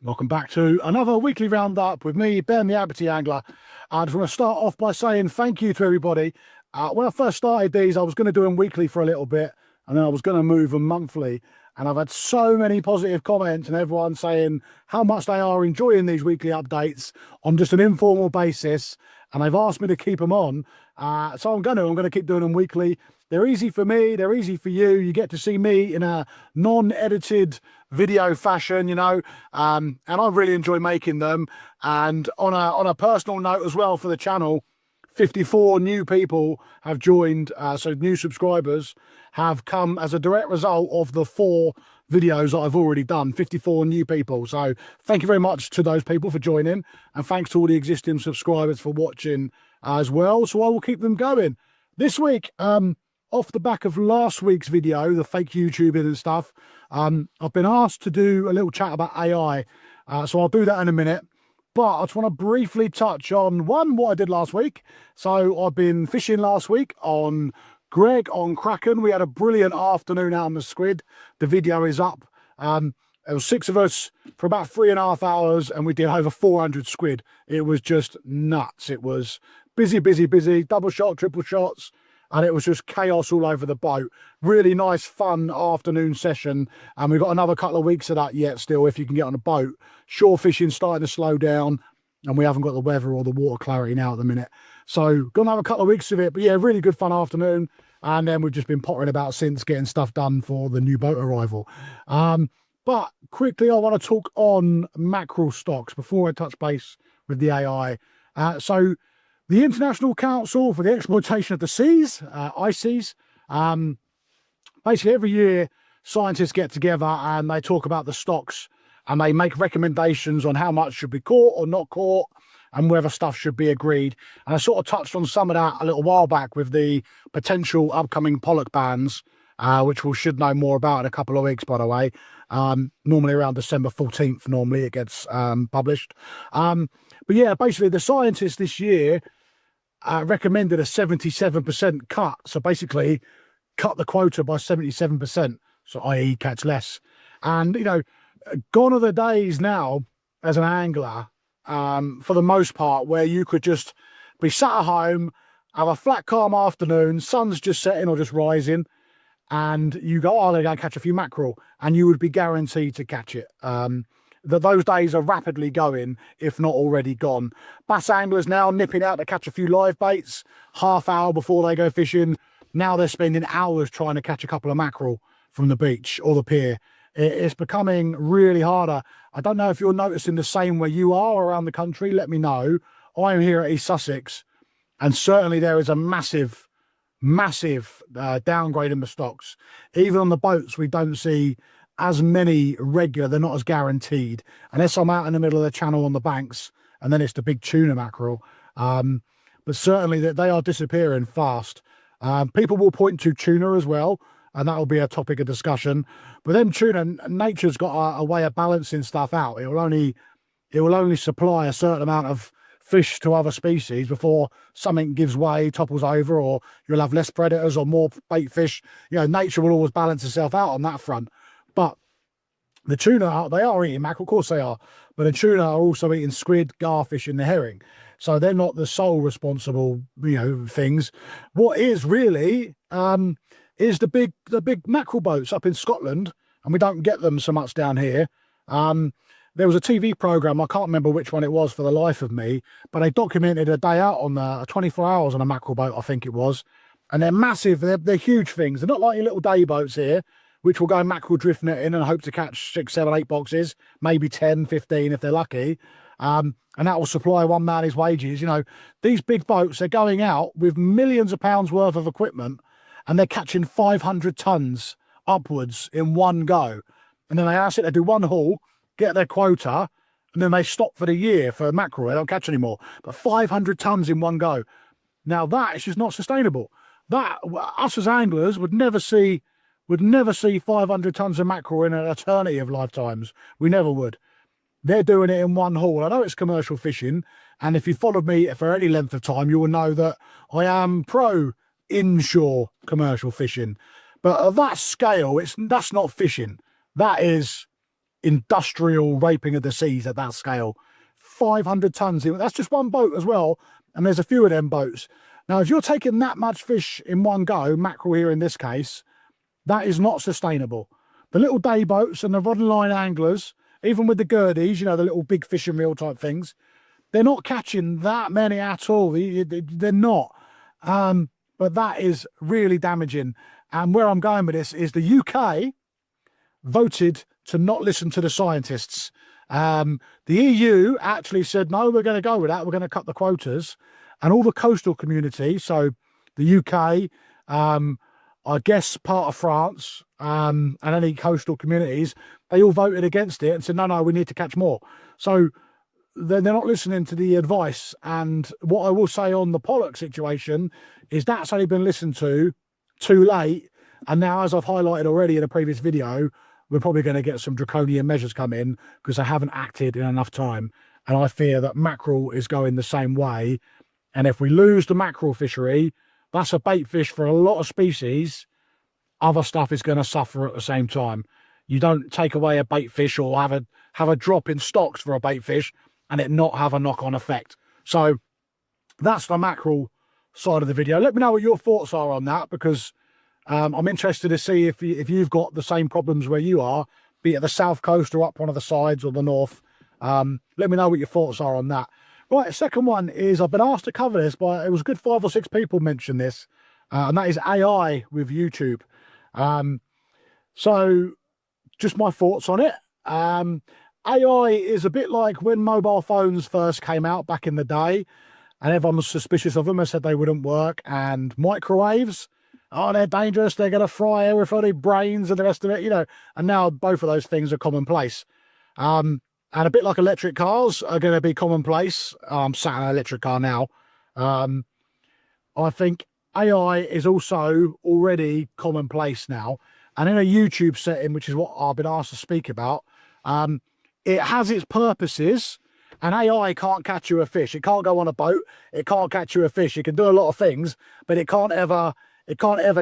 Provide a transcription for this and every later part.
Welcome back to another weekly roundup with me, Ben the Amputee Angler. I just want to start off by saying thank you to everybody. When I first started these, I was going to do them weekly for a little bit, and then I was going to move them monthly. And I've had so many positive comments and everyone saying how much they are enjoying these weekly updates on just an informal basis. And they've asked me to keep them on. So I'm going to keep doing them weekly. They're easy for me, they're easy for you. You get to see me in a non-edited video fashion, you know, and I really enjoy making them. And on a personal note as well for the channel, 54 new people have joined, so new subscribers have come as a direct result of the 4 videos that I've already done. 54 new people, so thank you very much to those people for joining, and thanks to all the existing subscribers for watching as well. So I will keep them going this week. Off the back of last week's video, the fake YouTubing and stuff, I've been asked to do a little chat about AI, so I'll do that in a minute. But I just want to briefly touch on what I did last week. So I've been fishing last week on Greg on Kraken. We had a brilliant afternoon out on the squid. The video is up. There was 6 of us for about 3.5 hours, and we did over 400 squid. It was just nuts. It was busy, double shot, triple shots, and it was just chaos all over the boat. Really nice, fun afternoon session, and we've got another couple of weeks of that yet still if you can get on a boat. Shore fishing starting to slow down, and we haven't got the weather or the water clarity now at the minute. So gonna have a couple of weeks of it, but yeah, really good fun afternoon. And then we've just been pottering about since, getting stuff done for the new boat arrival. But quickly, I want to talk on mackerel stocks before I touch base with the AI. So the International Council for the Exploitation of the Seas, ICES, basically every year scientists get together and they talk about the stocks, and they make recommendations on how much should be caught or not caught, and whether stuff should be agreed. And I sort of touched on some of that a little while back with the potential upcoming pollock bans, which we should know more about in a couple of weeks, by the way. Normally around December 14th, normally it gets published. But yeah, basically the scientists this year recommended a 77% cut. So basically cut the quota by 77%, so i.e. catch less. And, you know, gone are the days now as an angler, for the most part, where you could just be sat at home, have a flat, calm afternoon, sun's just setting or just rising, and you go, oh, I'm going to catch a few mackerel, and you would be guaranteed to catch it. Those days are rapidly going, if not already gone. Bass anglers now nipping out to catch a few live baits, half hour before they go fishing. Now they're spending hours trying to catch a couple of mackerel from the beach or the pier. It's becoming really harder. I don't know if you're noticing the same where you are around the country. Let me know. I'm here at East Sussex, and certainly there is a massive downgrade in the stocks. Even on the boats, we don't see as many regular. They're not as guaranteed, unless I'm out in the middle of the channel on the banks, and then it's the big tuna mackerel. But certainly they are disappearing fast. People will point to tuna as well, and that will be a topic of discussion. But then tuna, nature's got a way of balancing stuff out. It will only supply a certain amount of fish to other species before something gives way, topples over, or you'll have less predators or more bait fish. You know, nature will always balance itself out on that front. But the tuna, they are eating mackerel, of course they are, but the tuna are also eating squid, garfish, and the herring. So they're not the sole responsible, you know, things. What is really is the big mackerel boats up in Scotland, and we don't get them so much down here. There was a TV program, I can't remember which one it was for the life of me, but they documented a day out on 24 hours on a mackerel boat, I think it was. And they're massive, they're huge things. They're not like your little day boats here, which will go mackerel drift netting and hope to catch 6, 7, 8 boxes, maybe 10, 15 if they're lucky. And that will supply one man his wages. You know, these big boats, they're going out with millions of pounds worth of equipment, and they're catching 500 tons upwards in one go. And then they do one haul, get their quota, and then they stop for the year for mackerel. They don't catch anymore. But 500 tons in one go. Now that is just not sustainable. That, us as anglers would never see 500 tons of mackerel in an eternity of lifetimes. We never would. They're doing it in one haul. I know it's commercial fishing, and if you followed me for any length of time, you will know that I am pro inshore commercial fishing. But at that scale, that's not fishing. That is industrial raping of the seas at that scale. 500 tons. That's just one boat as well. And there's a few of them boats. Now, if you're taking that much fish in one go, mackerel here in this case, that is not sustainable. The little day boats and the rod and line anglers, even with the girdies, you know, the little big fishing reel type things, they're not catching that many at all. They're not. But that is really damaging. And where I'm going with this is the UK voted to not listen to the scientists. The EU actually said, no, we're going to go with that. We're going to cut the quotas. And all the coastal community, so the UK, I guess part of France, and any coastal communities, they all voted against it and said, no, we need to catch more. So they're not listening to the advice. And what I will say on the pollock situation is that's only been listened to too late. And now, as I've highlighted already in a previous video, we're probably going to get some draconian measures come in because they haven't acted in enough time. And I fear that mackerel is going the same way. And if we lose the mackerel fishery, that's a bait fish for a lot of species. Other stuff is going to suffer at the same time. You don't take away a bait fish or have a drop in stocks for a bait fish and it not have a knock-on effect. So that's the mackerel side of the video. Let me know what your thoughts are on that, because I'm interested to see if you've got the same problems where you are, be it the south coast or up one of the sides or the north. Let me know what your thoughts are on that. Right, second one is, I've been asked to cover this, but it was a good 5 or 6 people mentioned this, and that is AI with YouTube. So just my thoughts on it. AI is a bit like when mobile phones first came out back in the day, and everyone was suspicious of them and said they wouldn't work. And microwaves, oh, they're dangerous, they're going to fry everybody's brains and the rest of it, you know. And now both of those things are commonplace. And a bit like electric cars are going to be commonplace. I'm sat in an electric car now. I think AI is also already commonplace now. And in a YouTube setting, which is what I've been asked to speak about, it has its purposes. And AI can't catch you a fish. It can't go on a boat. It can't catch you a fish. It can do a lot of things, but it can't ever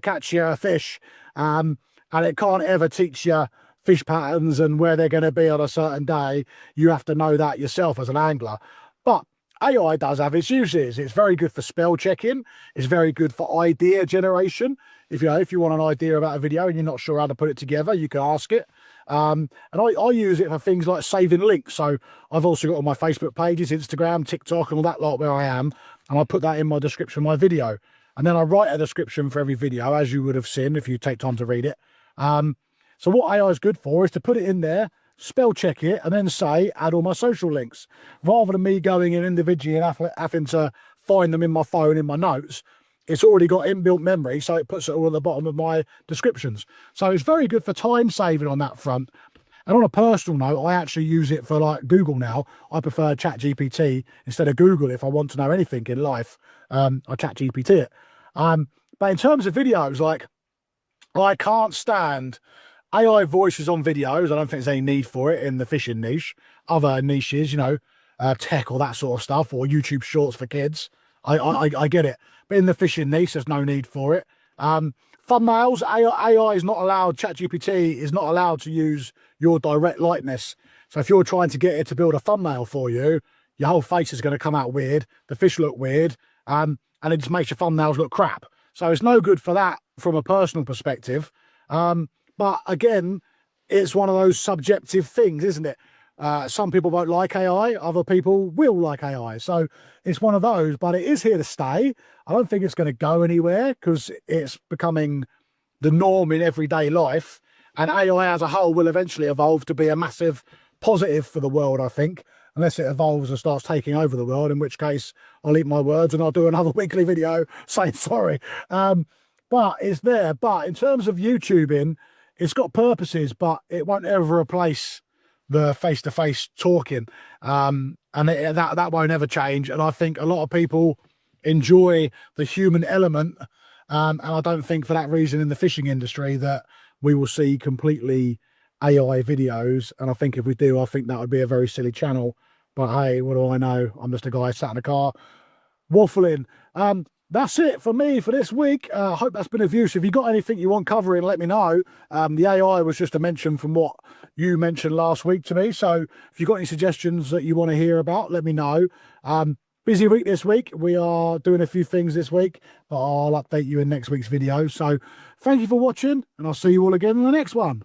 catch you a fish. And it can't ever teach you fish patterns and where they're going to be on a certain day. You have to know that yourself as an angler. But AI does have its uses. It's very good for spell checking. It's very good for idea generation. If you want an idea about a video and you're not sure how to put it together, you can ask it. And I use it for things like saving links. So I've also got all my Facebook pages, Instagram, TikTok, and all that lot where I am. And I put that in my description of my video. And then I write a description for every video, as you would have seen if you take time to read it. So what AI is good for is to put it in there, spell check it, and then say, add all my social links. Rather than me going in individually and having to find them in my phone, in my notes, it's already got inbuilt memory, so it puts it all at the bottom of my descriptions. So it's very good for time saving on that front. And on a personal note, I actually use it for like Google now. I prefer ChatGPT instead of Google if I want to know anything in life. I ChatGPT it. But in terms of videos, like, I can't stand AI voices on videos. I don't think there's any need for it in the fishing niche. Other niches, you know, tech or that sort of stuff, or YouTube shorts for kids. I get it. But in the fishing niche, there's no need for it. Thumbnails, AI is not allowed, ChatGPT is not allowed to use your direct likeness. So if you're trying to get it to build a thumbnail for you, your whole face is going to come out weird. The fish look weird. And it just makes your thumbnails look crap. So it's no good for that from a personal perspective. But again, it's one of those subjective things, isn't it? Some people won't like AI, other people will like AI. So it's one of those, but it is here to stay. I don't think it's going to go anywhere because it's becoming the norm in everyday life. And AI as a whole will eventually evolve to be a massive positive for the world, I think, unless it evolves and starts taking over the world, in which case I'll eat my words and I'll do another weekly video saying sorry. But it's there. But in terms of YouTubing, it's got purposes, but it won't ever replace the face-to-face talking. And that won't ever change. And I think a lot of people enjoy the human element. And I don't think for that reason in the fishing industry that we will see completely AI videos. And I think if we do, I think that would be a very silly channel. But hey, what do I know? I'm just a guy sat in a car waffling. that's it for me for this week. I hope that's been of use. If you got anything you want covering, let me know. The AI was just a mention from what you mentioned last week to me. So if you've got any suggestions that you want to hear about, let me know. Busy week this week. We are doing a few things this week, but I'll update you in next week's video. So thank you for watching, and I'll see you all again in the next one.